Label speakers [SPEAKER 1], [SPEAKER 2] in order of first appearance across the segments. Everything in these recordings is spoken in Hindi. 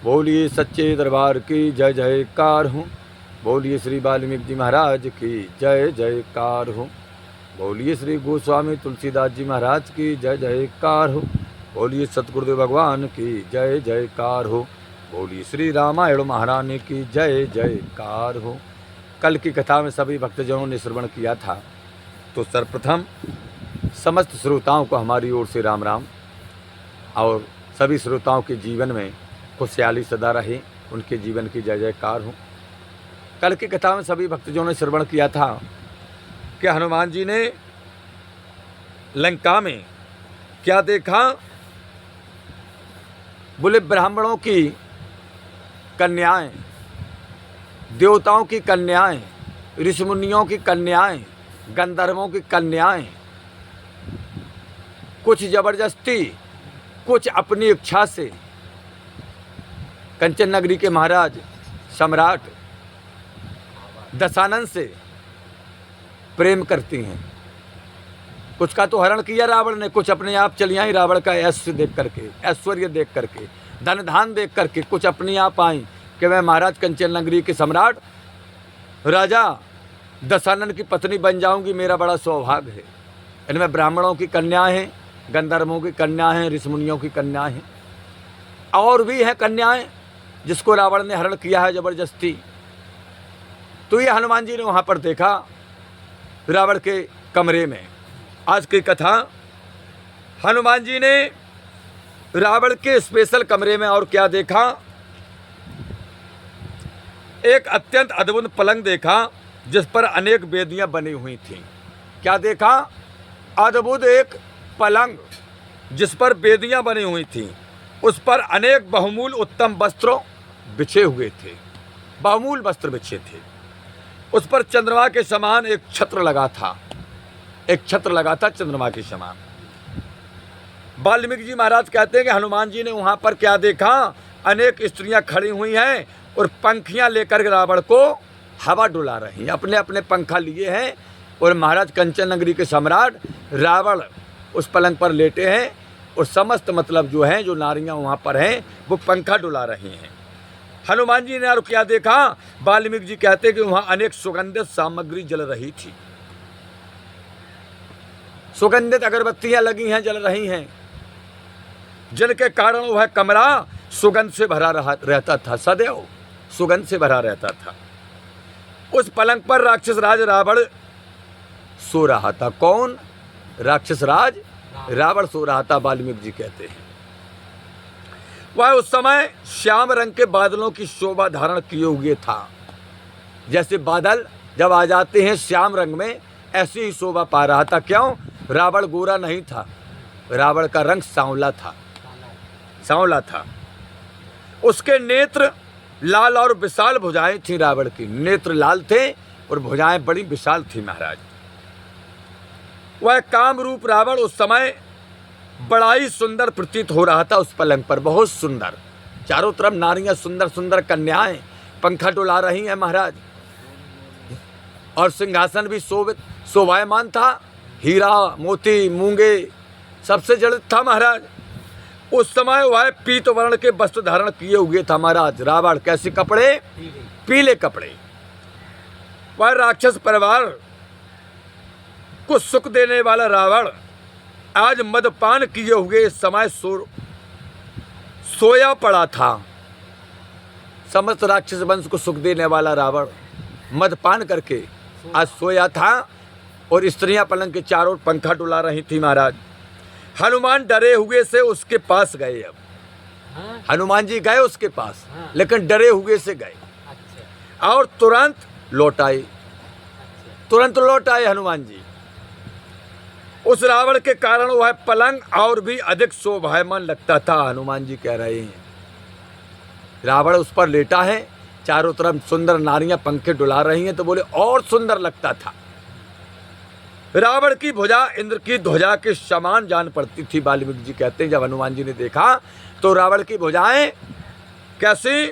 [SPEAKER 1] बोलिए सच्चे दरबार की जय जयकार हो। बोलिए श्री वाल्मीकि जी महाराज की जय जयकार हो। बोलिए श्री गोस्वामी तुलसीदास जी महाराज की जय जयकार हो। बोलिए सतगुरुदेव भगवान की जय जयकार हो। बोलिए श्री रामायण महारानी की जय जयकार हो। कल की कथा में सभी भक्तजनों ने श्रवण किया था, तो सर्वप्रथम समस्त श्रोताओं को हमारी ओर से राम राम, और सभी श्रोताओं के जीवन में खुशहाली सदा रहे, उनके जीवन की जय जयकार हो। कल की कथा में सभी भक्तजनों ने श्रवण किया था कि हनुमान जी ने लंका में क्या देखा। बोले ब्राह्मणों की कन्याएं, देवताओं की कन्याएं, ऋषि मुनियों की कन्याएं, गंधर्वों की कन्याएं, कुछ जबरदस्ती, कुछ अपनी इच्छा से कंचन नगरी के महाराज सम्राट दशानन से प्रेम करती हैं। कुछ का तो हरण किया रावण ने, कुछ अपने आप चली आई रावण का ऐश्वर्य देख करके, ऐश्वर्य देख करके, धन धान देख करके, कुछ अपनी आप आई कि मैं महाराज कंचन नगरी के सम्राट राजा दशानन की पत्नी बन जाऊंगी, मेरा बड़ा सौभाग्य है। इनमें ब्राह्मणों की कन्या हैं, गंधर्वों की कन्या हैं, ऋषि मुनियों की कन्या हैं, और भी हैं कन्याएं जिसको रावण ने हरण किया है जबरदस्ती। तो ये हनुमान जी ने वहाँ पर देखा रावण के कमरे में। आज की कथा, हनुमान जी ने रावण के स्पेशल कमरे में और क्या देखा। एक अत्यंत अद्भुत पलंग देखा जिस पर अनेक वेदियां बनी हुई थीं। क्या देखा? अद्भुत एक पलंग जिस पर वेदियां बनी हुई थीं, उस पर अनेक बहुमूल उत्तम वस्त्र बिछे हुए थे, बहुमूल वस्त्र बिछे थे। उस पर चंद्रमा के समान एक छत्र लगा था, एक छत्र लगा था चंद्रमा के समान। वाल्मीकि जी महाराज कहते हैं कि हनुमान जी ने वहां पर क्या देखा, अनेक स्त्रियां खड़ी हुई हैं और पंखियां लेकर रावण को हवा डुला रही हैं, अपने अपने पंखा लिए हैं, और महाराज कंचन नगरी के सम्राट रावण उस पलंग पर लेटे हैं, और समस्त मतलब जो हैं, जो नारियां वहां पर हैं, वो पंखा डुला रही हैं। हनुमान जी ने और क्या देखा, वाल्मीकि जी कहते हैं कि वहां अनेक सुगंधित सामग्री जल रही थी, सुगंधित अगरबत्तियां लगी हैं, जल रही हैं, जिनके कारण वह कमरा सुगंध से भरा रहता था, सदैव सुगंध से भरा रहता था। उस पलंग पर राक्षस राज रावण सो रहा था। कौन? राक्षस राज रावण सो रहा था, वाल्मीकि जी कहते हैं। वह उस समय श्याम रंग के बादलों की शोभा धारण किए हुए था। जैसे बादल जब आ जाते हैं श्याम रंग में, ऐसी ही शोभा पा रहा था। क्यों? रावण गोरा नहीं था, रावण का रंग सांवला था, सांवला था। उसके नेत्र लाल और विशाल भुजाएं थी, रावण की नेत्र लाल थे और भुजाएं बड़ी विशाल थी महाराज। वह कामरूप रावण उस समय बड़ा ही सुंदर प्रतीत हो रहा था। उस पलंग पर बहुत सुंदर, चारों तरफ नारियां, सुंदर सुंदर कन्याएं पंखा डुला रही हैं महाराज, और सिंहासन भी शोभायमान था, हीरा मोती मूंगे सबसे जड़ित था महाराज। उस समय वह पीत वर्ण के वस्त्र धारण किए हुए था महाराज रावण। कैसे कपड़े? पीले कपड़े। वह राक्षस परिवार को सुख देने वाला रावण आज मदपान किए हुए इस समय सोया पड़ा था। समस्त राक्षस वंश को सुख देने वाला रावण मदपान करके आज सोया था, और स्त्रियां पलंग के चारों ओर पंखा डुला रही थी महाराज। हनुमान डरे हुए से उसके पास गए। अब हनुमान जी गए उसके पास, लेकिन डरे हुए से गए, और तुरंत लौट आए, तुरंत लौट आए हनुमान जी। उस रावण के कारण वह पलंग और भी अधिक शोभायमान लगता था। हनुमान जी कह रहे हैं, रावण उस पर लेटा है, चारों तरफ सुंदर नारियां पंखे डुला रही हैं, तो बोले और सुंदर लगता था। रावण की भुजा इंद्र की ध्वजा के समान जान पड़ती थी। वाल्मीकि जी कहते हैं जब हनुमान जी ने देखा तो रावण की भुजाएं कैसी?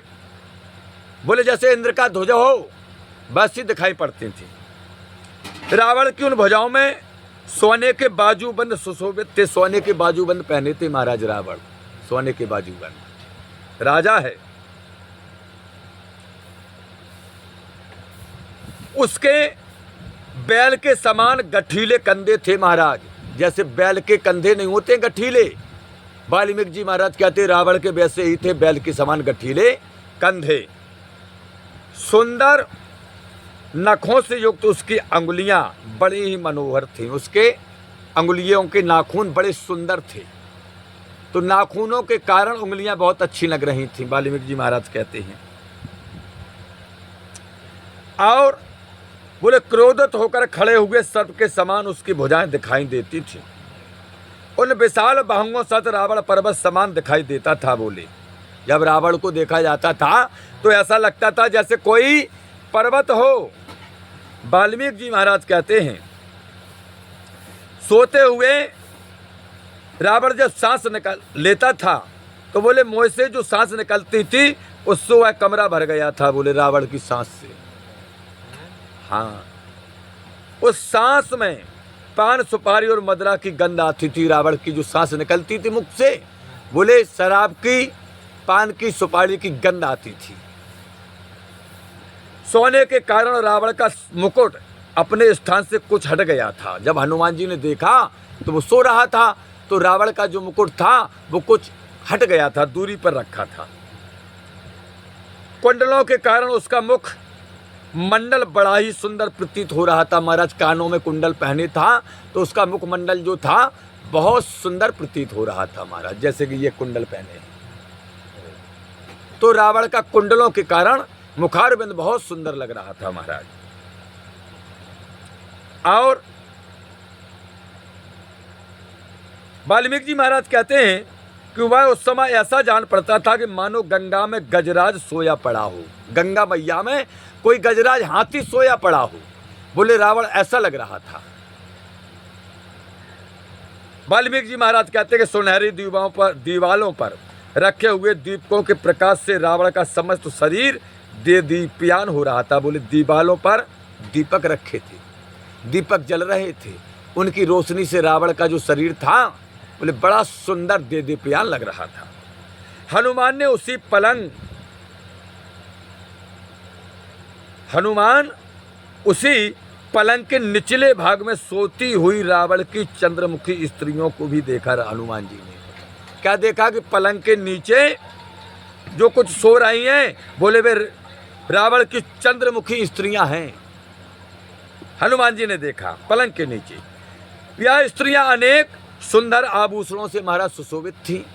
[SPEAKER 1] बोले जैसे इंद्र का ध्वजा हो वैसी दिखाई पड़ती थी। रावण की उन भुजाओं में सोने के बाजूबंद सुशोभित थे, सोने के बाजूबंद पहने थे महाराज रावण, सोने के बाजूबंद। राजा है, उसके बैल के समान गठीले कंधे थे महाराज, जैसे बैल के कंधे नहीं होते गठीले। वाल्मीकि जी महाराज कहते रावण के वैसे ही थे बैल के समान गठीले कंधे। सुंदर नखों से युक्त उसकी अंगुलियां बड़ी ही मनोहर थीं। उसके अंगुलियों के नाखून बड़े सुंदर थे, तो नाखूनों के कारण उंगलियां बहुत अच्छी लग रही थीं, वाल्मीकि जी महाराज कहते हैं। और बोले क्रोधित होकर खड़े हुए सर्प के समान उसकी भुजाएं दिखाई देती थी। उन विशाल बाहुओं सत रावण पर्वत समान दिखाई देता था। बोले जब रावण को देखा जाता था तो ऐसा लगता था जैसे कोई पर्वत हो। वाल्मीकि जी महाराज कहते हैं सोते हुए रावण जब सांस निकल लेता था तो बोले मुंह से जो सांस निकलती थी उससे वह कमरा भर गया था। बोले रावण की सांस से, हाँ, उस सांस में पान सुपारी और मदिरा की गंध आती थी। रावण की जो सांस निकलती थी मुख से, बोले शराब की, पान की, सुपारी की गंध आती थी। सोने के कारण रावण का मुकुट अपने स्थान से कुछ हट गया था। जब हनुमान जी ने देखा तो वो सो रहा था, तो रावण का जो मुकुट था वो कुछ हट गया था, दूरी पर रखा था। कुंडलों के कारण उसका मुख मंडल बड़ा ही सुंदर प्रतीत हो रहा था। महाराज कानों में कुंडल पहने था तो उसका मुखमंडल जो था बहुत सुंदर प्रतीत हो रहा था महाराज, जैसे कि ये कुंडल पहने। तो रावण का कुंडलों के कारण मुखारबिंद बहुत सुंदर लग रहा था महाराज। और वाल्मीकि जी महाराज कहते हैं कि वह उस समय ऐसा जान पड़ता था कि मानो गंगा में गजराज सोया पड़ा हो, गंगा मैया में कोई गजराज हाथी सोया पड़ा हो। बोले रावण ऐसा लग रहा था। वाल्मीकि जी महाराज कहते हैं कि सुनहरी दीवालों पर रखे हुए दीपकों के प्रकाश से रावण का समस्त शरीर दीप्यान हो रहा था। बोले दीवालों पर दीपक रखे थे, दीपक जल रहे थे, उनकी रोशनी से रावण का जो शरीर था बोले बड़ा सुंदर दीप्यान लग रहा था। हनुमान उसी पलंग के निचले भाग में सोती हुई रावण की चंद्रमुखी स्त्रियों को भी देखा। हनुमान जी ने क्या देखा कि पलंग के नीचे जो कुछ सो रही हैं, बोले वे रावण की चंद्रमुखी स्त्रियां हैं। हनुमान जी ने देखा पलंग के नीचे यह स्त्रियां अनेक सुंदर आभूषणों से महाराज सुशोभित थी।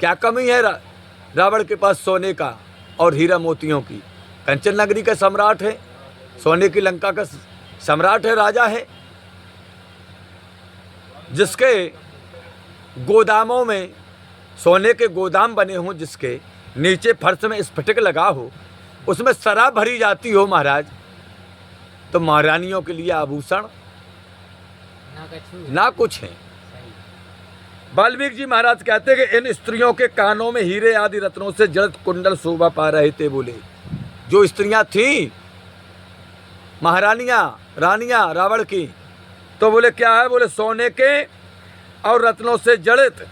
[SPEAKER 1] क्या कमी है रावण के पास सोने का और हीरा मोतियों की? कंचन नगरी का सम्राट है, सोने की लंका का सम्राट है, राजा है, जिसके गोदामों में सोने के गोदाम बने हों, जिसके नीचे फर्श में स्फटिक लगा हो, उसमें शराब भरी जाती हो महाराज। तो महारानियों के लिए आभूषण ना कुछ है। वाल्मीकि जी महाराज कहते हैं कि इन स्त्रियों के कानों में हीरे आदि रत्नों से जड़ित कुंडल शोभा पा रहे थे। बोले जो स्त्रियां थीं महारानियां, रानियां रावण की, तो बोले क्या है? बोले सोने के और रत्नों से जड़ित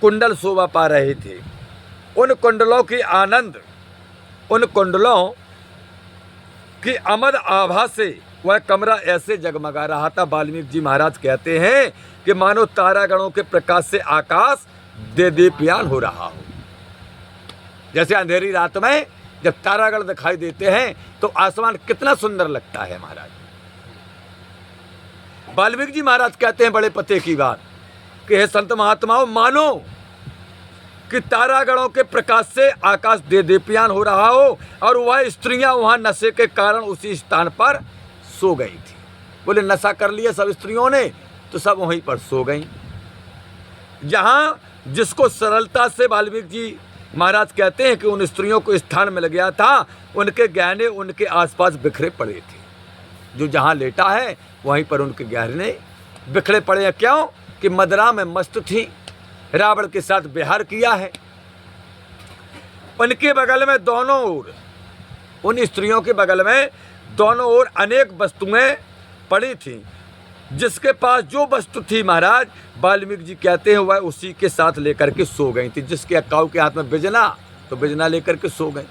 [SPEAKER 1] कुंडल शोभा पा रहे थे। उन कुंडलों की अमद आभा से वह कमरा ऐसे जगमगा रहा था। वाल्मीकि जी महाराज कहते हैं कि मानो तारागणों के प्रकाश से आकाश दीप्यान हो रहा हो। जैसे अंधेरी रात में जब तारागण दिखाई देते हैं तो आसमान कितना सुंदर लगता है महाराज। वाल्मीकि जी महाराज कहते हैं बड़े पते की बात कि हे संत महात्माओं, मानो कि तारागणों के प्रकाश से आकाश दीप्यान हो रहा हो और वह स्त्रियां वहां नशे के कारण उसी स्थान पर सो गई थी। बोले नशा कर लिया सब स्त्रियों ने तो सब वहीं पर सो गई। जहां जिसको सरलता से वाल्मीकि जी महाराज कहते हैं कि उन स्त्रियों को स्थान मिल गया था, उनके गहने उनके आसपास बिखरे पड़े थे। जो जहां लेटा है वहीं पर उनके गहने बिखरे पड़े हैं। क्यों? कि मदिरा में मस्त थी, रावण के साथ विहार किया है। उनके बगल में दोनों ओर, उन स्त्रियों के बगल में दोनों ओर अनेक वस्तुएं पड़ी थीं। जिसके पास जो वस्तु थी महाराज, वाल्मीकि जी कहते हैं वह उसी के साथ लेकर के सो गई थी। जिसके काऊ के हाथ में बिजना तो बिजना लेकर के सो गई,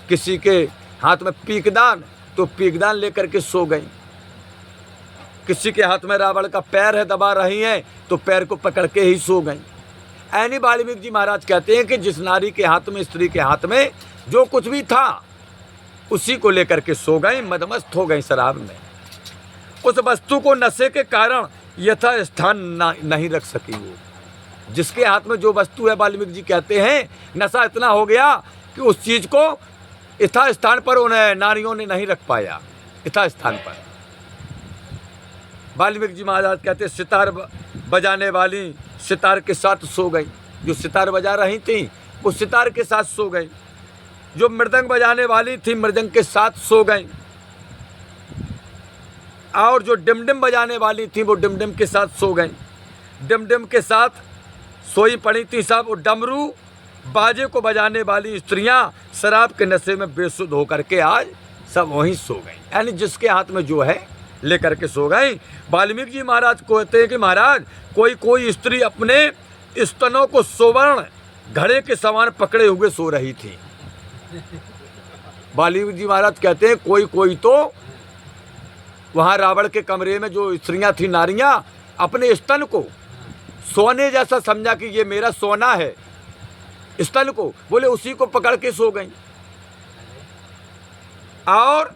[SPEAKER 1] किसी के हाथ में पीकदान तो पीगदान लेकर के सो गई। किसी के हाथ में रावण का पैर है, दबा रही हैं, तो पैर को पकड़ के ही सो गई। ऐनी वाल्मीकि जी महाराज कहते हैं कि जिस नारी के हाथ में, स्त्री के हाथ में जो कुछ भी था उसी को लेकर के सो गई, मदमस्त हो गई शराब में। उस वस्तु को नशे के कारण यथा स्थान नहीं रख सकी वो। जिसके हाथ में जो वस्तु है, वाल्मीकि जी कहते हैं नशा इतना हो गया कि उस चीज को यथा स्थान पर उन्हें नारियों ने नहीं रख पाया। यथा स्थान पर वाल्मीकि जी महाराज कहते सितार बजाने वाली सितार के साथ सो गई। जो सितार बजा रही थी वो सितार के साथ सो गई। जो मृदंग बजाने वाली थी मृदंग के साथ सो गई। और जो डिमडिम बजाने वाली थी वो डिमडिम के साथ सो गई। डिमडिम के साथ सोई पड़ी थी सब। वो डमरू बाजे को बजाने वाली स्त्रियां शराब के नशे में बेसुध होकर के आज सब वहीं सो गई। यानी जिसके हाथ में जो है लेकर के सो गई। वाल्मीकि जी महाराज कहते हैं कि महाराज कोई स्त्री अपने स्तनों को सुवर्ण घड़े के समान पकड़े हुए सो रही थी। वाल्मीकि जी महाराज कहते हैं कोई तो वहाँ रावण के कमरे में जो स्त्रियां थी, नारियां, अपने स्तन को सोने जैसा समझा कि ये मेरा सोना है, स्तन को बोले उसी को पकड़ के सो गई। और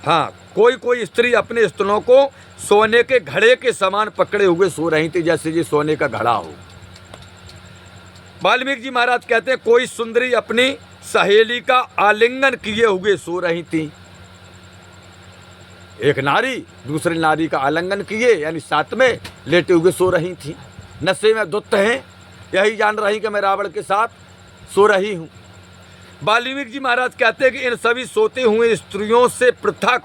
[SPEAKER 1] हाँ, कोई स्त्री अपने स्तनों को सोने के घड़े के समान पकड़े हुए सो रही थी, जैसे ये सोने का घड़ा हो। वाल्मीकि जी महाराज कहते हैं कोई सुंदरी अपनी सहेली का आलिंगन किए हुए सो रही थी। एक नारी दूसरी नारी का आलिंगन किए यानी साथ में लेटे हुए सो रही थी। नशे में धुत हैं, यही जान रही कि मैं रावण के साथ सो रही हूँ। वाल्मीकि जी महाराज कहते हैं कि इन सभी सोते हुए स्त्रियों से पृथक,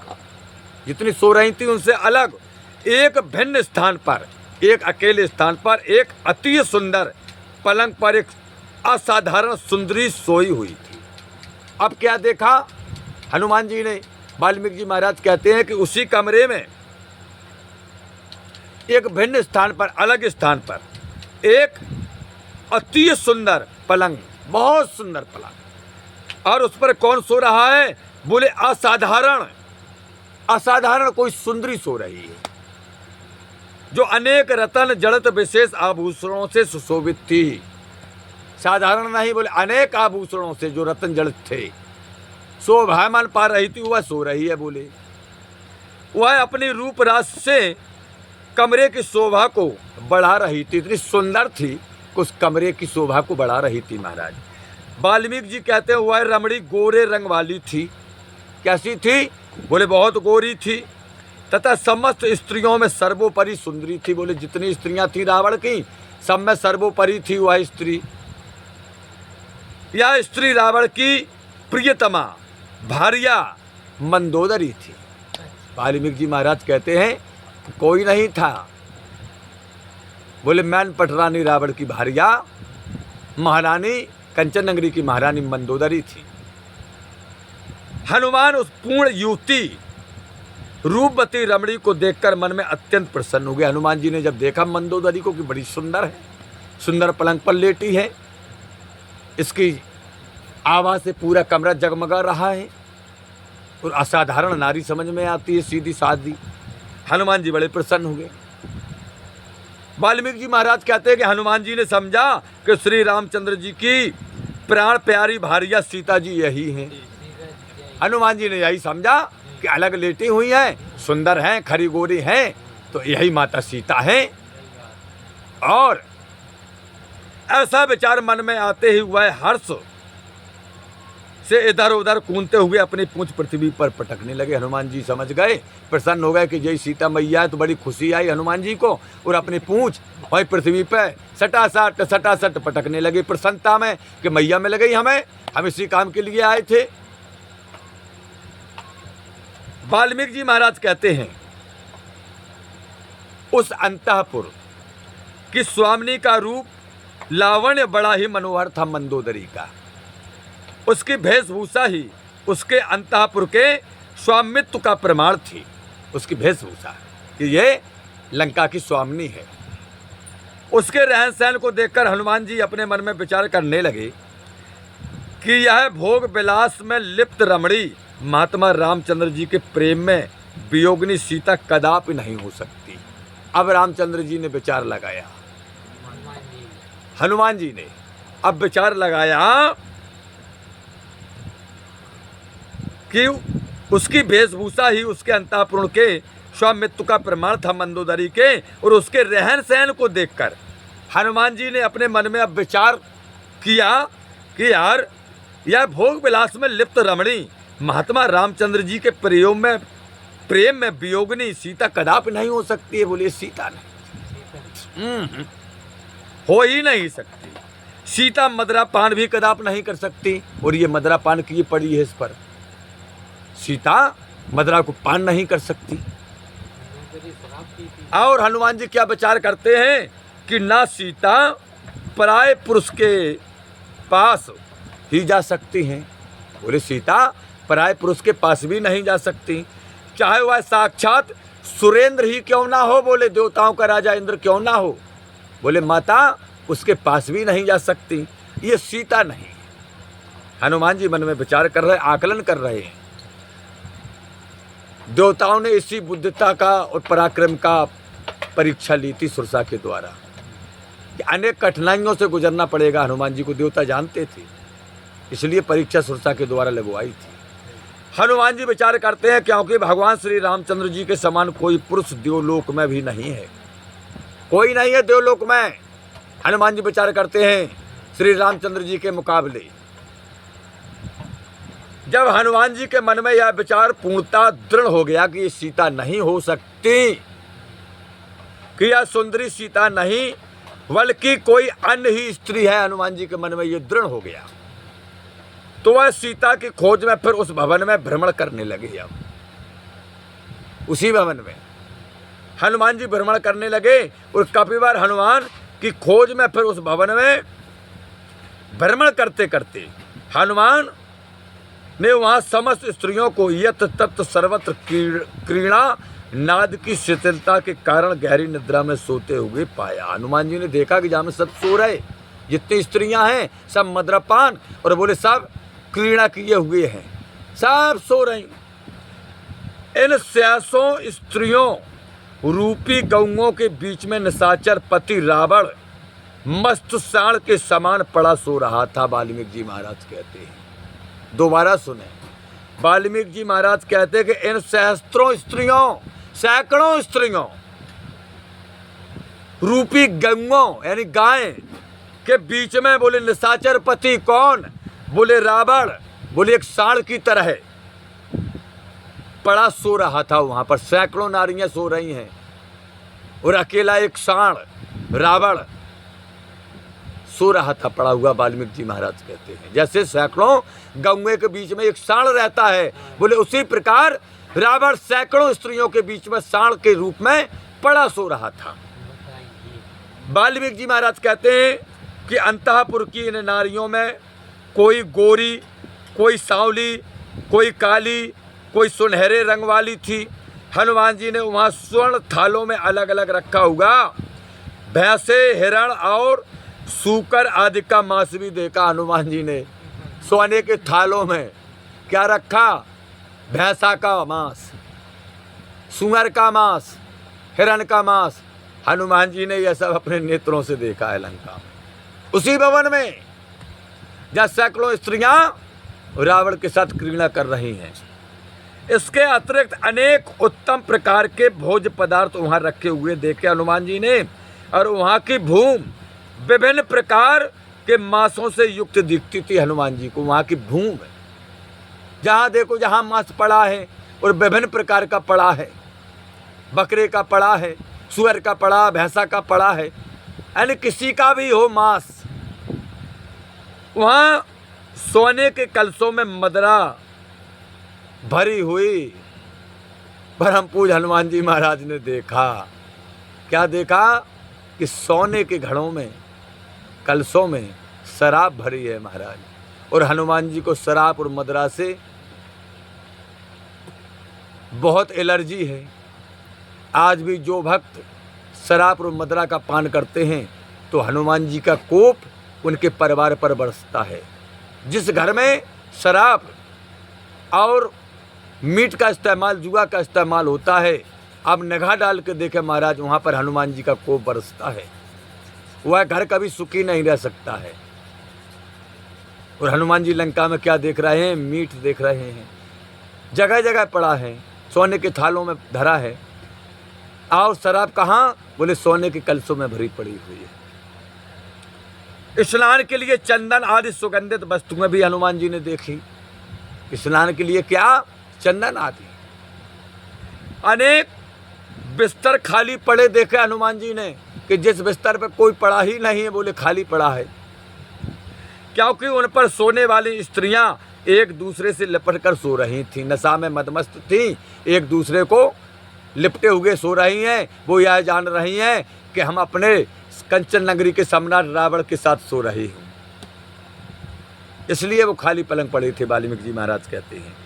[SPEAKER 1] जितनी सो रही थी उनसे अलग, एक भिन्न स्थान पर, एक अकेले स्थान पर एक अति सुंदर पलंग पर एक असाधारण सुंदरी सोई हुई थी। अब क्या देखा हनुमान जी ने? वाल्मीकि जी महाराज कहते हैं कि उसी कमरे में एक भिन्न स्थान पर, अलग स्थान पर एक अति सुंदर पलंग, बहुत सुंदर पलंग, और उस पर कौन सो रहा है? बोले असाधारण कोई सुंदरी सो रही है, जो अनेक रतन जड़त विशेष आभूषणों से सुशोभित थी। साधारण नहीं, बोले अनेक आभूषणों से जो रतन जड़त थे, शोभायमान पा रही थी, वह सो रही है। बोले वह अपनी रूप रास से कमरे की शोभा को बढ़ा रही थी। इतनी सुंदर थी कि उस कमरे की शोभा को बढ़ा रही थी। महाराज वाल्मीकि जी कहते हैं वह रमणी गोरे रंग वाली थी। कैसी थी? बोले बहुत गोरी थी, तथा समस्त स्त्रियों में सर्वोपरि सुंदरी थी। बोले जितनी स्त्रियां थी रावण की, सब में सर्वोपरि थी वह स्त्री। यह स्त्री रावण की प्रियतमा भार्या मंदोदरी थी। वाल्मीकि जी महाराज कहते हैं कोई नहीं था। बोले मैन पटरानी रावण की भार्या महारानी कंचन नगरी की महारानी मंदोदरी थी। हनुमान उस पूर्ण युवती रूपवती रमणी को देखकर मन में अत्यंत प्रसन्न हो गया। हनुमान जी ने जब देखा मंदोदरी को कि बड़ी सुंदर है, सुंदर पलंग पर लेटी है, इसकी आवाज से पूरा कमरा जगमगा रहा है और असाधारण नारी समझ में आती है, सीधी सादी। हनुमान जी बड़े प्रसन्न हो गए। वाल्मीकि जी महाराज कहते हैं कि हनुमान जी ने समझा कि श्री रामचंद्र जी की प्राण प्यारी भार्या सीता जी यही हैं। हनुमान जी ने यही समझा कि अलग लेटी हुई हैं, सुंदर हैं, खरी गोरी हैं, तो यही माता सीता हैं। और ऐसा विचार मन में आते ही वह हर्ष से इधर उधर कूदते हुए अपनी पूंछ पृथ्वी पर पटकने लगे। हनुमान जी समझ गए, प्रसन्न हो गए कि जय सीता मैया है, तो बड़ी खुशी आई हनुमान जी को, और अपनी पूंछ वही पृथ्वी पर सटासट पटकने लगे प्रसन्नता में कि मैया में लगी हमें, हम इसी काम के लिए आए थे। वाल्मीकि जी महाराज कहते हैं उस अंतःपुर की स्वामिनी का रूप लावण्य बड़ा ही मनोहर था मंदोदरी का। उसकी वेशभूषा ही उसके अंतःपुर के स्वामित्व का प्रमाण थी। उसकी वेशभूषा कि ये लंका की स्वामिनी है। उसके रहन सहन को देखकर हनुमान जी अपने मन में विचार करने लगे कि यह भोग विलास में लिप्त रमणी महात्मा रामचंद्र जी के प्रेम में वियोगिनी सीता कदापि नहीं हो सकती। अब रामचंद्र जी ने विचार लगाया, हनुमान जी ने अब विचार लगाया कि उसकी वेशभूषा ही उसके अंतःपुर के स्वामित्व का प्रमाण था मंदोदरी के, और उसके रहन सहन को देखकर हनुमान जी ने अपने मन में अब विचार किया कि यार यह भोग विलास में लिप्त रमणी महात्मा रामचंद्र जी के प्रेम में वियोगिनी सीता कदापि नहीं हो सकती है। बोले सीता नहीं, हो ही नहीं सकती। सीता मदरा पान भी कदापि नहीं कर सकती, और ये मदरा पान की पड़ी है इस पर। सीता मदरा को पान नहीं कर सकती। और हनुमान जी क्या विचार करते हैं कि ना सीता पराये पुरुष के पास ही जा सकती हैं। बोले सीता पराये पुरुष के पास भी नहीं जा सकती, चाहे वह साक्षात सुरेंद्र ही क्यों ना हो। बोले देवताओं का राजा इंद्र क्यों ना हो। बोले माता उसके पास भी नहीं जा सकती, ये सीता नहीं। हनुमान जी मन में विचार कर रहे, आकलन कर रहे हैं। देवताओं ने इसी बुद्धिता का और पराक्रम का परीक्षा ली थी सुरसा के द्वारा कि अनेक कठिनाइयों से गुजरना पड़ेगा। हनुमान जी को देवता जानते थे, इसलिए परीक्षा सुरसा के द्वारा लगवाई थी। हनुमान जी विचार करते हैं क्योंकि भगवान श्री रामचंद्र जी के समान कोई पुरुष देवलोक में भी नहीं है, कोई नहीं है देवलोक में। हनुमान जी विचार करते हैं श्री रामचंद्र जी के मुकाबले। जब हनुमान जी के मन में यह विचार पूर्णतः दृढ़ हो गया कि ये सीता नहीं हो सकती, कि यह सुंदरी सीता नहीं बल्कि कोई अन्य ही स्त्री है, हनुमान जी के मन में यह दृढ़ हो गया, तो वह सीता की खोज में फिर उस भवन में भ्रमण करने लगे। अब उसी भवन में हनुमान जी भ्रमण करने लगे, और काफी बार हनुमान की खोज में फिर उस भवन में भ्रमण करते करते हनुमान ने वहाँ समस्त स्त्रियों को यत तत् सर्वत्र क्रीड़ा नाद की शिथिलता के कारण गहरी निद्रा में सोते हुए पाया। हनुमान जी ने देखा कि जहाँ में सब सो रहे, जितनी स्त्रियां हैं सब मद्रपान, और बोले सब क्रीड़ा किए हुए हैं, सब सो रही। इन 600 स्त्रियों रूपी गौओं के बीच में निशाचर पति रावण मस्त साण के समान पड़ा सो रहा था। वाल्मीकि जी महाराज कहते हैं, दोबारा सुने, वाल्मीकि जी महाराज कहते हैं कि इन सैकड़ों स्त्रियों रूपी गौओं यानी गाय के बीच में बोले निशाचर पति कौन, बोले रावण, बोले एक साण की तरह पड़ा सो रहा था। वहां पर सैकड़ों नारियां सो रही हैं और अकेला एक साण रावण सो रहा था पड़ा हुआ। वाल्मीकि जी महाराज कहते हैं जैसे सैकड़ों गौए के बीच में एक साण रहता है, बोले उसी प्रकार रावण सैकड़ों स्त्रियों के बीच में साण के रूप में पड़ा सो रहा था। वाल्मीकि जी महाराज कहते हैं कि अंतःपुर की इन नारियों में कोई गोरी, कोई सांवली, कोई काली, कोई सुनहरे रंग वाली थी। हनुमान जी ने वहाँ स्वर्ण थालों में अलग अलग रखा हुआ भैंसे, हिरण और सूकर आदि का मांस भी देखा। हनुमान जी ने सोने के थालों में क्या रखा, भैंसा का मांस, सूअर का मांस, हिरण का मांस। हनुमान जी ने यह सब अपने नेत्रों से देखा है लंका में, उसी भवन में जहाँ सैकड़ों स्त्रियां रावण के साथ क्रीड़ा कर रही हैं। इसके अतिरिक्त अनेक उत्तम प्रकार के भोज्य पदार्थ वहाँ रखे हुए देखे हनुमान जी ने, और वहाँ की भूमि विभिन्न प्रकार के मांसों से युक्त दिखती थी। हनुमान जी को वहाँ की भूमि, जहाँ देखो जहाँ मांस पड़ा है और विभिन्न प्रकार का पड़ा है, बकरे का पड़ा है, सुअर का पड़ा, भैंसा का पड़ा है, यानी किसी का भी हो मांस। वहाँ सोने के कलशों में मदरा भरी हुई परम पूज्य हनुमान जी महाराज ने देखा। क्या देखा कि सोने के घड़ों में, कलशों में शराब भरी है महाराज, और हनुमान जी को शराब और मदरा से बहुत एलर्जी है। आज भी जो भक्त शराब और मदिरा का पान करते हैं तो हनुमान जी का कोप उनके परिवार पर बरसता है। जिस घर में शराब और मीट का इस्तेमाल, जुआ का इस्तेमाल होता है, अब निगाह डाल के देखे महाराज, वहाँ पर हनुमान जी का कोप बरसता है। वह घर कभी सुखी नहीं रह सकता है। और हनुमान जी लंका में क्या देख रहे हैं? मीट देख रहे हैं, जगह जगह पड़ा है, सोने के थालों में धरा है। और शराब कहाँ? बोले सोने के कलशों में भरी पड़ी हुई है। स्नान के लिए चंदन आदि सुगंधित वस्तुएं भी हनुमान जी ने देखी। स्नान के लिए क्या? चंदन आदि। अनेक बिस्तर खाली पड़े देखे हनुमान जी ने कि जिस बिस्तर पर कोई पड़ा ही नहीं है, बोले खाली पड़ा है, क्योंकि उन पर सोने वाली स्त्रियां एक दूसरे से लिपट कर सो रही थीं, नशा में मदमस्त थीं, एक दूसरे को लिपटे हुए सो रही हैं। वो यह जान रही हैं कि हम अपने कंचन नगरी के सम्राट रावण के साथ सो रही हूँ, इसलिए वो खाली पलंग पड़े थे। वाल्मीकि जी महाराज कहते हैं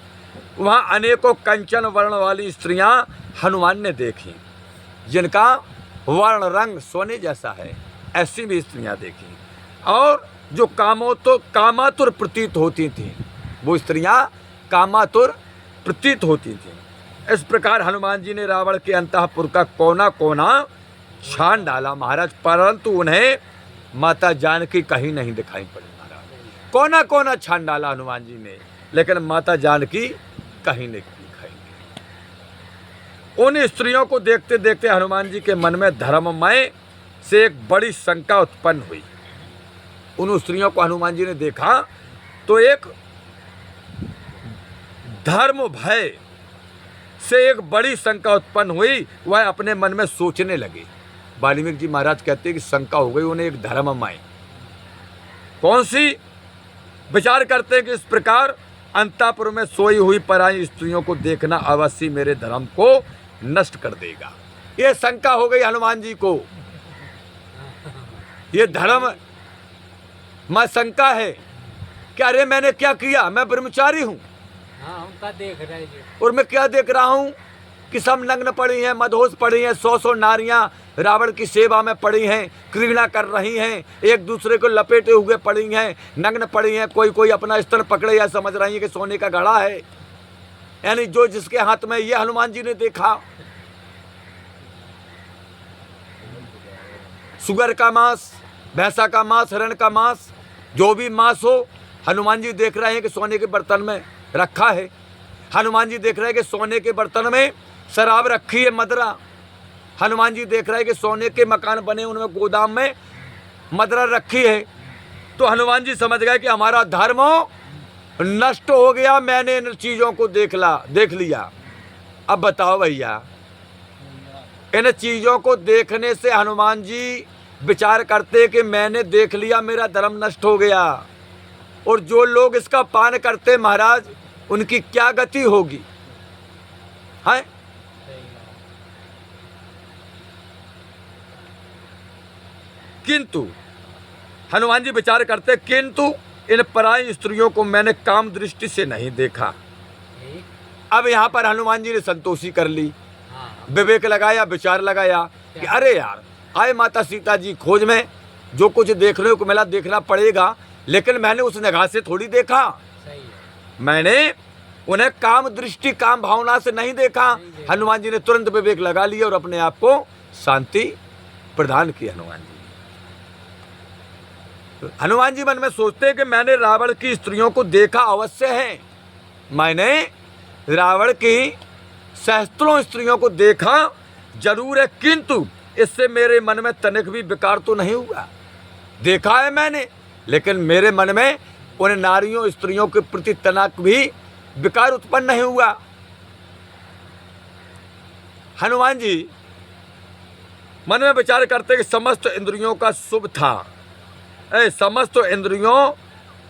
[SPEAKER 1] वहाँ अनेकों कंचन वर्ण वाली स्त्रियां हनुमान ने देखी, जिनका वर्ण रंग सोने जैसा है, ऐसी भी स्त्रियां देखी। और जो कामातुर प्रतीत होती थीं, वो स्त्रियां कामातुर प्रतीत होती थीं। इस प्रकार हनुमान जी ने रावण के अंतःपुर का कोना कोना छान डाला महाराज, परंतु उन्हें माता जानकी कहीं नहीं दिखाई पड़ी महाराज। कोना कोना छान डाला हनुमान जी ने, लेकिन माता जानकी कहीं नहीं दिखाई। उन स्त्रियों को देखते देखते हनुमान जी के मन में धर्ममय से एक बड़ी शंका उत्पन्न हुई। उन स्त्रियों को हनुमान जी ने देखा तो एक धर्म भय से एक बड़ी शंका उत्पन्न हुई। वह अपने मन में सोचने लगे। वाल्मीकि जी महाराज कहते हैं कि शंका हो गई उन्हें एक धर्ममय। कौन सी? विचार करते हैं कि इस प्रकार अंतःपुर में सोई हुई पराई स्त्रियों को देखना अवश्य मेरे धर्म को नष्ट कर देगा। ये शंका हो गई हनुमान जी को। ये धर्म में शंका है कि अरे मैंने क्या किया? मैं ब्रह्मचारी हूँ।
[SPEAKER 2] उनका देख रहे
[SPEAKER 1] और मैं क्या देख रहा हूँ कि सब नग्न पड़ी हैं, मदहोश पड़ी हैं, 100 नारियां रावण की सेवा में पड़ी हैं, क्रीड़ा कर रही हैं, एक दूसरे को लपेटे हुए पड़ी हैं, नग्न पड़ी हैं। कोई कोई अपना स्तन पकड़े या समझ रही है कि सोने का घड़ा है। यानी जो जिसके हाथ में, ये हनुमान जी ने देखा। सुगर का मांस, भैंसा का मांस, हिरण का मांस, जो भी मांस हो, हनुमान जी देख रहे हैं कि सोने के बर्तन में रखा है। हनुमान जी देख रहे हैं कि सोने के बर्तन में शराब रखी है, मदिरा। हनुमान जी देख रहे हैं कि सोने के मकान बने, उनमें गोदाम में मदिरा रखी है। तो हनुमान जी समझ गए कि हमारा धर्म नष्ट हो गया, मैंने इन चीज़ों को देख लिया। अब बताओ भैया, इन चीज़ों को देखने से हनुमान जी विचार करते कि मैंने देख लिया, मेरा धर्म नष्ट हो गया। और जो लोग इसका पान करते महाराज, उनकी क्या गति होगी? हैं? किंतु हनुमान जी विचार करते, किंतु इन पराई स्त्रियों को मैंने काम दृष्टि से नहीं देखा। अब यहाँ पर हनुमान जी ने संतोषी कर ली, विवेक लगाया, विचार लगाया कि अरे यार, आए माता सीता जी खोज में, जो कुछ देखने को मिला देखना पड़ेगा, लेकिन मैंने उस निगाह से थोड़ी देखा। मैंने उन्हें काम दृष्टि, काम भावना से नहीं देखा। हनुमान जी ने तुरंत विवेक लगा लिया और अपने आप को शांति प्रदान की। हनुमान जी मन में सोचते हैं कि मैंने रावण की स्त्रियों को देखा अवश्य है, मैंने रावण की सहस्त्रों स्त्रियों को देखा जरूर है, किंतु इससे मेरे मन में तनिक भी विकार तो नहीं हुआ। देखा है मैंने, लेकिन मेरे मन में उन नारियों स्त्रियों के प्रति तनिक भी विकार उत्पन्न नहीं हुआ। हनुमान जी मन में विचार करते कि समस्त इंद्रियों का शुभ था, समस्त इंद्रियों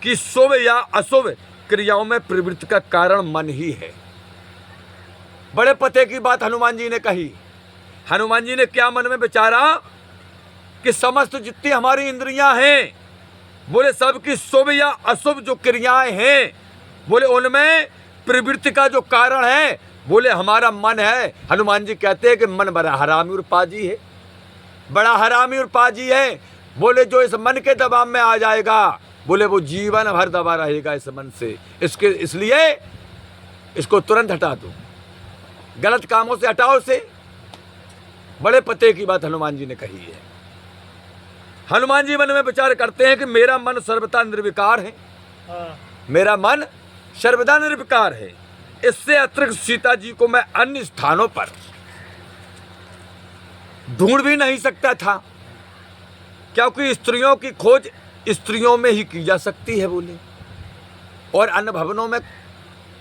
[SPEAKER 1] की शुभ या अशुभ क्रियाओं में प्रवृत्ति का कारण मन ही है। बड़े पते की बात हनुमान जी ने कही। हनुमान जी ने क्या मन में विचारा कि समस्त जितनी हमारी इंद्रियां हैं, बोले सबकी शुभ या अशुभ जो क्रियाएं हैं, बोले उनमें प्रवृत्ति का जो कारण है, बोले हमारा मन है। हनुमान जी कहते हैं कि मन बड़ा हरामी और पाजी है। बड़ा हरामी और पाजी है। बोले जो इस मन के दबाव में आ जाएगा, बोले वो जीवन भर दबा रहेगा इस मन से। इसलिए इसको तुरंत हटा दो, गलत कामों से हटाओ इसे। बड़े पते की बात हनुमान जी ने कही है। हनुमान जी मन में विचार करते हैं कि मेरा मन सर्वथा निर्विकार है, मेरा मन सर्वदा निर्विकार है। इससे अतिरिक्त सीता जी को मैं अन्य स्थानों पर ढूंढ भी नहीं सकता था, क्योंकि स्त्रियों की खोज स्त्रियों में ही की जा सकती है बोले, और अन्य भवनों में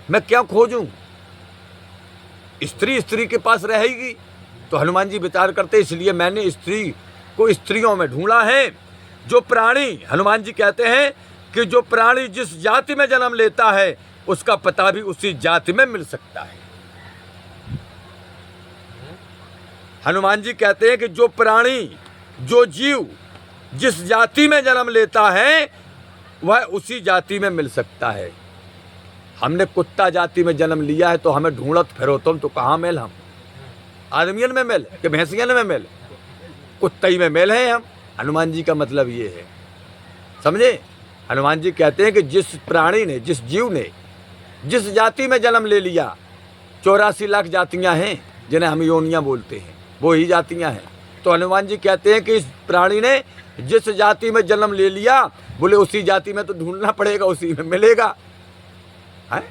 [SPEAKER 1] मैं क्या खोजूं? स्त्री के पास रहेगी। तो हनुमान जी विचार करते, इसलिए मैंने स्त्री को स्त्रियों में ढूंढा है। जो प्राणी, हनुमान जी कहते हैं कि जो प्राणी जिस जाति में जन्म लेता है उसका पता भी उसी जाति में मिल सकता है। हनुमान जी कहते हैं कि जो प्राणी, जो जीव जिस जाति में जन्म लेता है वह उसी जाति में मिल सकता है। हमने कुत्ता जाति में जन्म लिया है तो हमें ढूंढत फिरो तुम तो कहाँ मेल? हम आदमियन में मेल कि भैंसियन में मेल? कुत्तई में मेल है हम। हनुमान जी का मतलब ये है, समझे? हनुमान जी कहते हैं कि जिस प्राणी ने, जिस जीव ने जिस जाति में जन्म ले लिया, 84 लाख जातियां हैं जिन्हें हम योनियां बोलते हैं, वो ही जातियां हैं। तो हनुमान जी कहते हैं कि इस प्राणी ने जिस जाति में जन्म ले लिया, बोले उसी जाति में तो ढूंढना पड़ेगा, उसी में मिलेगा। है?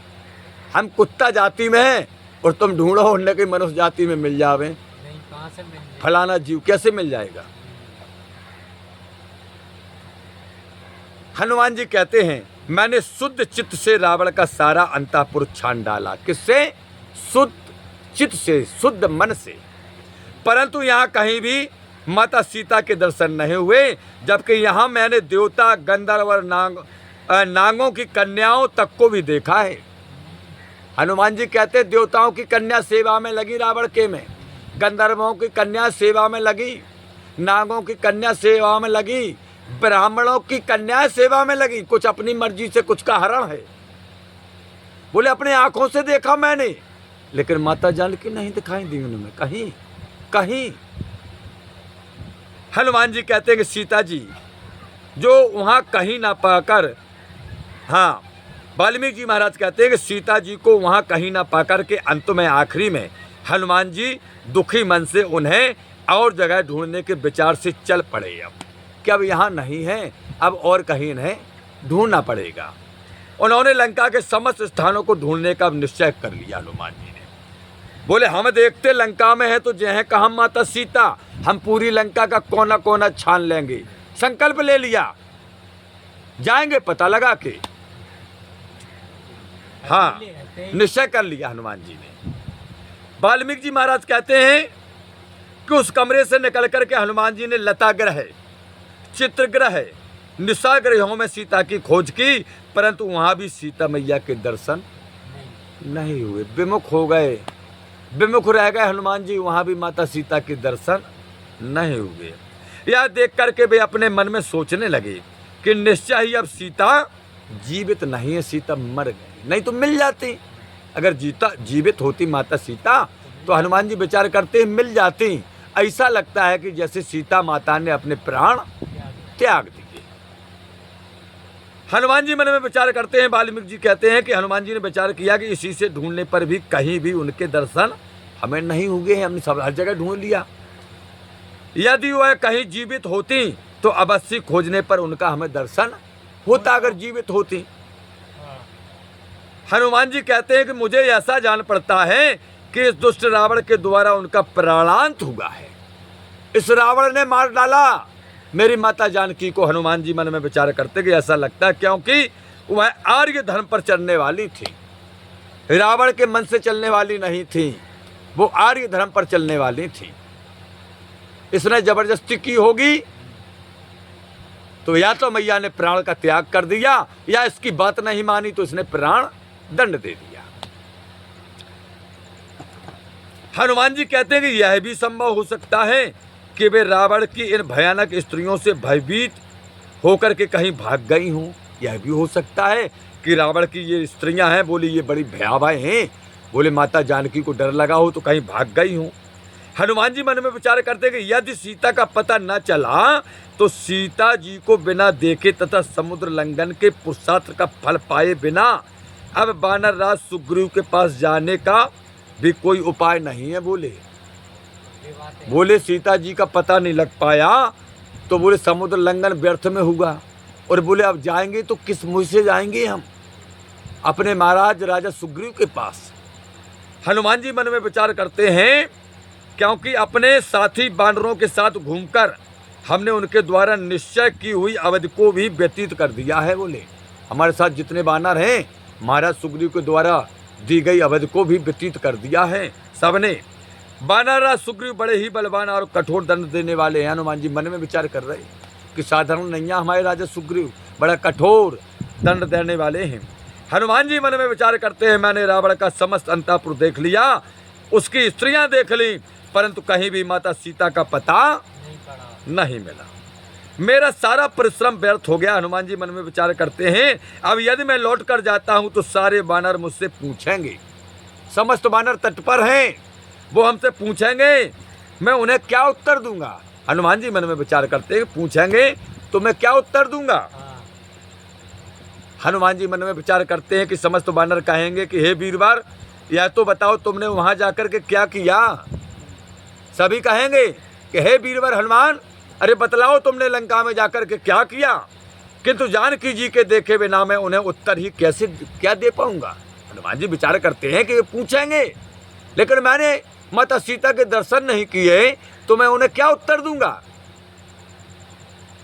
[SPEAKER 1] हम कुत्ता जाति में हैं और तुम ढूंढो उन्हें कि मनुष्य जाति में मिल जावे,
[SPEAKER 2] नहीं कहाँ से मिल जाए?
[SPEAKER 1] फलाना जीव कैसे मिल जाएगा? हनुमान जी कहते हैं मैंने शुद्ध चित्त से रावण का सारा अंतःपुर छान डाला। किससे? शुद्ध चित्त से, शुद्ध मन से। परंतु यहाँ कहीं भी माता सीता के दर्शन नहीं हुए, जबकि यहाँ मैंने देवता, गंधर्व और नागों की कन्याओं तक को भी देखा है। हनुमान जी कहते हैं देवताओं की कन्या सेवा में लगी रावण के में, गंधर्वों की कन्या सेवा में लगी, नागों की कन्या सेवा में लगी, ब्राह्मणों की कन्या सेवा में लगी। कुछ अपनी मर्जी से, कुछ का हरण है। बोले अपने आंखों से देखा मैंने, लेकिन माता जानकी नहीं दिखाई दी उनमें कहीं कहीं। हनुमान जी कहते हैं कि सीता जी जो वहां कहीं ना पाकर, हाँ, वाल्मीकि जी महाराज कहते हैं कि सीता जी को वहां कहीं ना पाकर के अंत में, आखिरी में हनुमान जी दुखी मन से उन्हें और जगह ढूंढने के विचार से चल पड़े। अब कि अब यहाँ नहीं है, अब और कहीं इन्हें ढूंढना पड़ेगा। उन्होंने लंका के समस्त स्थानों को ढूंढने का निश्चय कर लिया। हनुमान जी ने बोले हम देखते लंका में है तो जहाँ कहाँ माता सीता, हम पूरी लंका का कोना कोना छान लेंगे। संकल्प ले लिया, जाएंगे पता लगा के। हाँ, निश्चय कर लिया हनुमान जी ने। वाल्मीकि जी महाराज कहते हैं कि उस कमरे से निकल कर के हनुमान जी ने लता ग्रह, चित्रग्रह, निशा ग्रहों में सीता की खोज की, परंतु वहां भी सीता मैया के दर्शन नहीं हुए। विमुख हो गए, विमुख रह गए हनुमान जी, वहां भी माता सीता के दर्शन नहीं हुए। यह देख करके वे अपने मन में सोचने लगे कि निश्चय ही अब सीता जीवित नहीं है, सीता मर गई, नहीं तो मिल जाती। अगर जीवित होती माता सीता तो हनुमान जी विचार करते मिल जाती। ऐसा लगता है कि जैसे सीता माता ने अपने प्राण त्याग दिए। हनुमान जी मन में विचार करते हैं। वाल्मीकि जी कहते हैं कि हनुमान जी ने विचार किया कि इसी से ढूंढने पर भी कहीं भी उनके दर्शन हमें नहीं हुए हैं, हमने सब हर जगह ढूंढ लिया। यदि वह कहीं जीवित होती तो अवश्य खोजने पर उनका हमें दर्शन होता, अगर जीवित होती। हनुमान जी कहते हैं कि मुझे ऐसा जान पड़ता है कि इस दुष्ट रावण के द्वारा उनका प्राणांत हुआ है। इस रावण ने मार डाला मेरी माता जानकी को। हनुमान जी मन में विचार करते कि ऐसा लगता है, क्योंकि वह आर्य धर्म पर चलने वाली थी, रावण के मन से चलने वाली नहीं थी, वो आर्य धर्म पर चलने वाली थी। इसने जबरदस्ती की होगी तो या तो मैया ने प्राण का त्याग कर दिया, या इसकी बात नहीं मानी तो इसने प्राण दंड दे दिया। हनुमान जी कहते हैं कि यह भी संभव हो सकता है कि वे रावण की इन भयानक स्त्रियों से भयभीत होकर के कहीं भाग गई हों। यह भी हो सकता है कि रावण की ये स्त्रियां हैं, बोली ये बड़ी भयावह हैं, बोले माता जानकी को डर लगा हो तो कहीं भाग गई हों। हनुमान जी मन में विचार करते कि यदि सीता का पता न चला तो सीता जी को बिना देखे तथा समुद्र लंघन के पुरुषार्थ का फल पाए बिना अब वानर राज सुग्रीव के पास जाने का भी कोई उपाय नहीं है।
[SPEAKER 2] ये बात है।
[SPEAKER 1] बोले सीता जी का पता नहीं लग पाया तो बोले समुद्र लंघन व्यर्थ में होगा। और बोले अब जाएंगे तो किस मुँह से जाएंगे हम अपने महाराज राजा सुग्रीव के पास। हनुमान जी मन में विचार करते हैं क्योंकि अपने साथी बानरों के साथ घूमकर हमने उनके द्वारा निश्चय की हुई अवधि को भी व्यतीत कर दिया है। बोले हमारे साथ जितने बानर हैं महाराज सुग्रीव के द्वारा दी गई अवधि को भी व्यतीत कर दिया है सबने। बानर राज सुग्रीव बड़े ही बलवान और कठोर दंड देने वाले हैं। हनुमान जी मन में विचार कर रहे कि साधारण नहीं है हमारे राजा सुग्रीव, बड़ा कठोर दंड देने वाले हैं। हनुमान जी मन में विचार करते हैं मैंने रावण का समस्त अंतःपुर देख लिया, उसकी स्त्रियां देख ली, परंतु कहीं भी माता सीता का पता नहीं मिला। मेरा सारा परिश्रम व्यर्थ हो गया। हनुमान जी मन में विचार करते हैं अब यदि मैं लौट कर जाता हूं तो सारे बानर मुझसे पूछेंगे, समस्त बानर तट पर हैं, वो हमसे पूछेंगे, मैं उन्हें क्या उत्तर दूंगा। हनुमान जी मन में विचार करते हैं पूछेंगे तो मैं क्या उत्तर दूंगा।
[SPEAKER 2] हाँ।
[SPEAKER 1] हनुमान जी मन में विचार करते हैं कि समस्त बानर कहेंगे कि हे वीरवर यह तो बताओ तुमने वहां जाकर के क्या किया। सभी कहेंगे कि हे वीरवर हनुमान अरे बतलाओ तुमने लंका में जाकर के क्या किया। किंतु जानकी जी के देखे बिना मैं उन्हें उत्तर ही कैसे क्या दे पाऊंगा। हनुमान जी विचार करते हैं कि ये पूछेंगे लेकिन मैंने माता सीता के दर्शन नहीं किए तो मैं उन्हें क्या उत्तर दूंगा।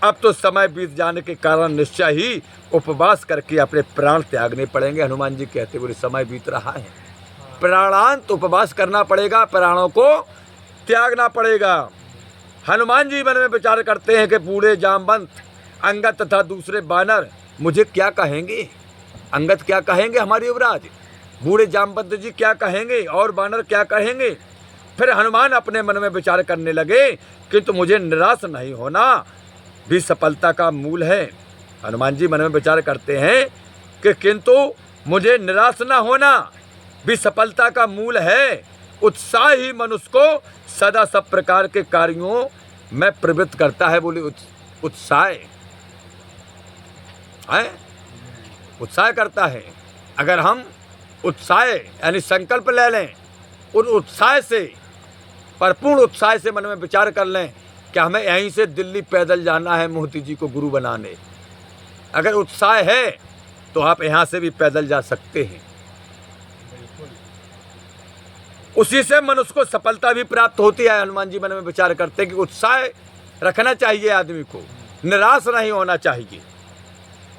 [SPEAKER 1] अब तो समय बीत जाने के कारण निश्चय ही उपवास करके अपने प्राण त्यागने पड़ेंगे। हनुमान जी कहते बोले समय बीत रहा है, प्राणांत उपवास करना पड़ेगा, प्राणों को त्यागना पड़ेगा। हनुमान जी मन में विचार करते हैं कि बूढ़े जामवंत अंगद तथा दूसरे बानर मुझे क्या कहेंगे। अंगद क्या कहेंगे हमारे युवराज, बूढ़े जामवंत जी क्या कहेंगे और बानर क्या कहेंगे। फिर हनुमान अपने मन में विचार करने लगे किंतु मुझे निराश नहीं होना भी सफलता का मूल है। हनुमान जी मन में विचार करते हैं कि किंतु मुझे निराश न होना भी सफलता का मूल है। उत्साह ही मनुष्य को सदा सब प्रकार के कार्यों में प्रवृत्त करता है। बोले उत्साह है, उत्साह करता है। अगर हम उत्साह यानी संकल्प ले लें, उन उत्साह से परिपूर्ण उत्साह से मन में विचार कर लें कि हमें यहीं से दिल्ली पैदल जाना है मोती जी को गुरु बनाने, अगर उत्साह है तो आप यहाँ से भी पैदल जा सकते हैं। उसी से मनुष्य को सफलता भी प्राप्त होती है। हनुमान जी मन में विचार करते हैं कि उत्साह रखना चाहिए, आदमी को निराश नहीं होना चाहिए,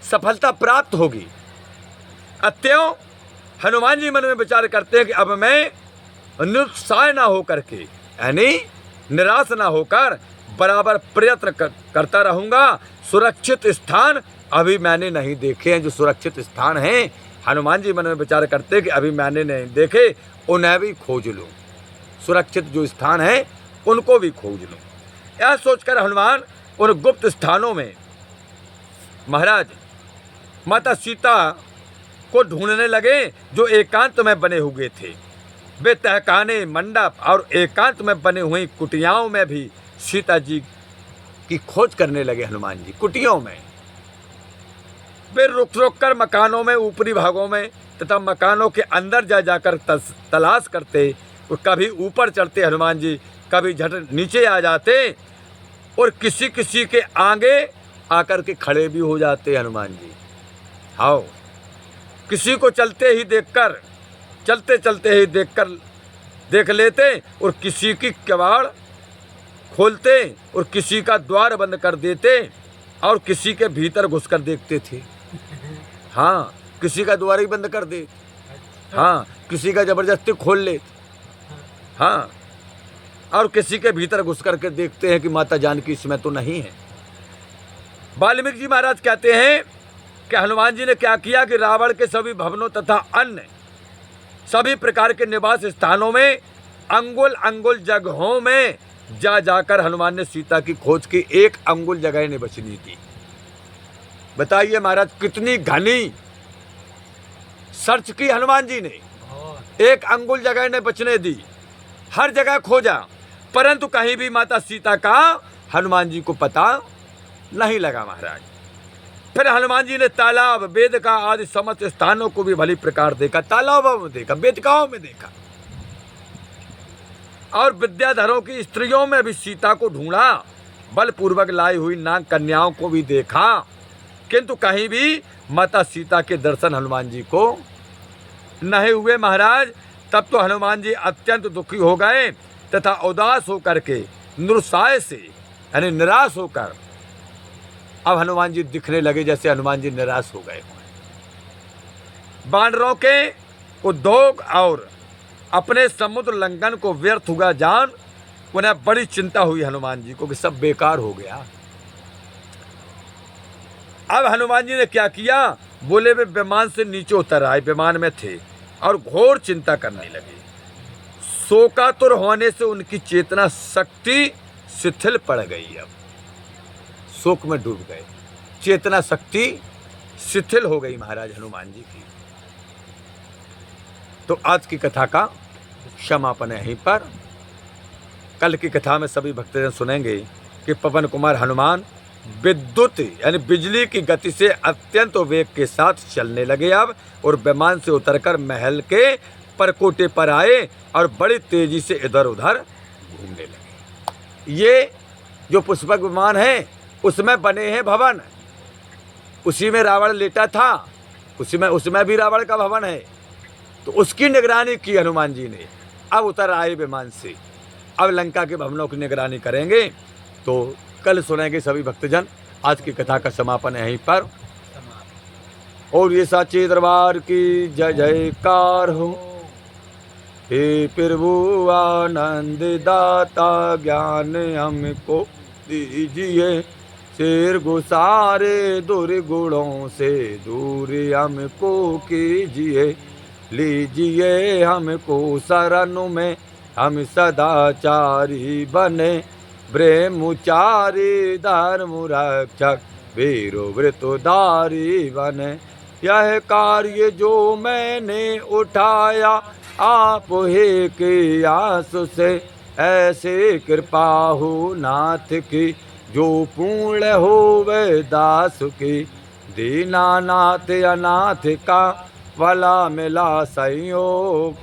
[SPEAKER 1] सफलता प्राप्त होगी। अत्यों हनुमान जी मन में विचार करते हैं कि अब मैं निरुत्साह ना होकर के यानी निराश ना होकर बराबर प्रयत्न करता रहूंगा। सुरक्षित स्थान अभी मैंने नहीं देखे हैं, जो सुरक्षित स्थान हैं हनुमान जी मन में विचार करते हैं कि अभी मैंने नहीं देखे, उन्हें भी खोज लूँ, सुरक्षित जो स्थान है उनको भी खोज लूँ। यह सोचकर हनुमान उन गुप्त स्थानों में महाराज माता सीता को ढूंढने लगे जो एकांत में बने हुए थे। वे तहखाने, मंडप और एकांत में बने हुई कुटियाओं में भी सीता जी की खोज करने लगे। हनुमान जी कुटियों में वे रुक रुक कर मकानों में, ऊपरी भागों में तथा मकानों के अंदर जा जाकर तलाश करते। और कभी ऊपर चढ़ते हनुमान जी, कभी झट नीचे आ जाते और किसी किसी के आगे आकर के खड़े भी हो जाते हनुमान जी। हाँ, किसी को चलते ही देखकर, चलते चलते ही देख लेते और किसी की किवाड़ खोलते और किसी का द्वार बंद कर देते और किसी के भीतर घुसकर देखते थे। हाँ, किसी का द्वार ही बंद कर दे, हाँ, किसी का जबरदस्ती खोल ले, हाँ, और किसी के भीतर घुस करके देखते हैं कि माता जानकी इसमें तो नहीं है। वाल्मीकि जी महाराज कहते हैं कि हनुमान जी ने क्या किया कि रावण के सभी भवनों तथा अन्य सभी प्रकार के निवास स्थानों में अंगुल अंगुल जगहों में जा जाकर हनुमान ने सीता की खोज की। एक अंगुल जगह नहीं बचनी थी। बताइए महाराज कितनी घनी सर्च की हनुमान जी ने, एक अंगुल जगह ने बचने दी, हर जगह खोजा। परंतु कहीं भी माता सीता का हनुमान जी को पता नहीं लगा महाराज। फिर हनुमान जी ने तालाब, वेदिका आदि समस्त स्थानों को भी भली प्रकार देखा, तालाबों में देखा, वेदिकाओं में देखा, और विद्याधरों की स्त्रियों में भी सीता को ढूंढा, बलपूर्वक लाई हुई नाग कन्याओं को भी देखा, किंतु कहीं भी माता सीता के दर्शन हनुमान जी को नहीं हुए महाराज। तब तो हनुमान जी अत्यंत दुखी हो गए तथा उदास होकर के निरुत्साह से यानी निराश होकर अब हनुमान जी दिखने लगे जैसे हनुमान जी निराश हो गए। बानरों के उद्योग और अपने समुद्र लंघन को व्यर्थ हुआ जान उन्हें बड़ी चिंता हुई हनुमान जी को कि सब बेकार हो गया। अब हनुमान जी ने क्या किया, बोले वे विमान से नीचे उतर आए, विमान में थे और घोर चिंता करने लगे। शोकातुर होने से उनकी चेतना शक्ति शिथिल पड़ गई। अब शोक में डूब गए, चेतना शक्ति शिथिल हो गई महाराज हनुमान जी की। तो आज की कथा का समापन यहीं पर। कल की कथा में सभी भक्तजन सुनेंगे कि पवन कुमार हनुमान विद्युत यानी बिजली की गति से अत्यंत वेग के साथ चलने लगे अब, और विमान से उतरकर महल के परकोटे पर आए और बड़ी तेजी से इधर उधर घूमने लगे। ये जो पुष्पक विमान है उसमें बने हैं भवन, उसी में रावण लेटा था, उसमें भी रावण का भवन है, तो उसकी निगरानी की हनुमान जी ने। अब उतर आए विमान से, अब लंका के भवनों की निगरानी करेंगे। तो कल सुनेंगे सभी भक्तजन। आज की कथा का समापन यहीं पर। और ये साचे दरबार की जय जयकार हो। हे प्रभु आनंद दाता ज्ञान हमको दीजिए, शेर गुसारे दुर्गुणों से दूर हमको कीजिए, लीजिए हमको शरण में हम सदाचारी बने, ब्रह्मचारी धर्म रक्षक वीरो वृतोधारी बने। यह कार्य जो मैंने उठाया आप ही की आस से, ऐसे कृपा हो नाथ की जो पूर्ण हो वे दास की, दीनानाथ अनाथ का भला मिला संयोग,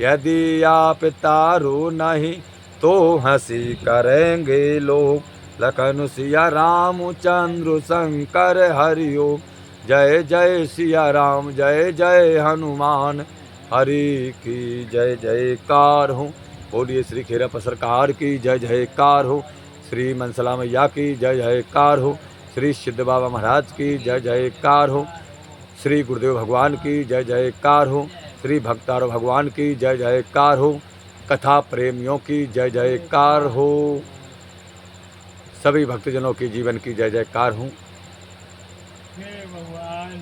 [SPEAKER 1] यदि आप तारो नहीं तो हंसी करेंगे लोग। लखन सिया रामचंद्र शंकर हरिओम, जय जय सिया राम जय जय हनुमान, हरि की जय जयकार हो। बोलिए श्री खेरप सरकार की जय जयकार हो, श्री मनसला मैया की जय जयकार हो, श्री सिद्ध बाबा महाराज की जय जयकार हो, श्री गुरुदेव भगवान की जय जयकार हो, श्री भक्तारो भगवान की जय जयकार हो, कथा प्रेमियों की जय जयकार हो, सभी भक्तजनों की जीवन की जय जयकार हो।
[SPEAKER 2] हे भगवान।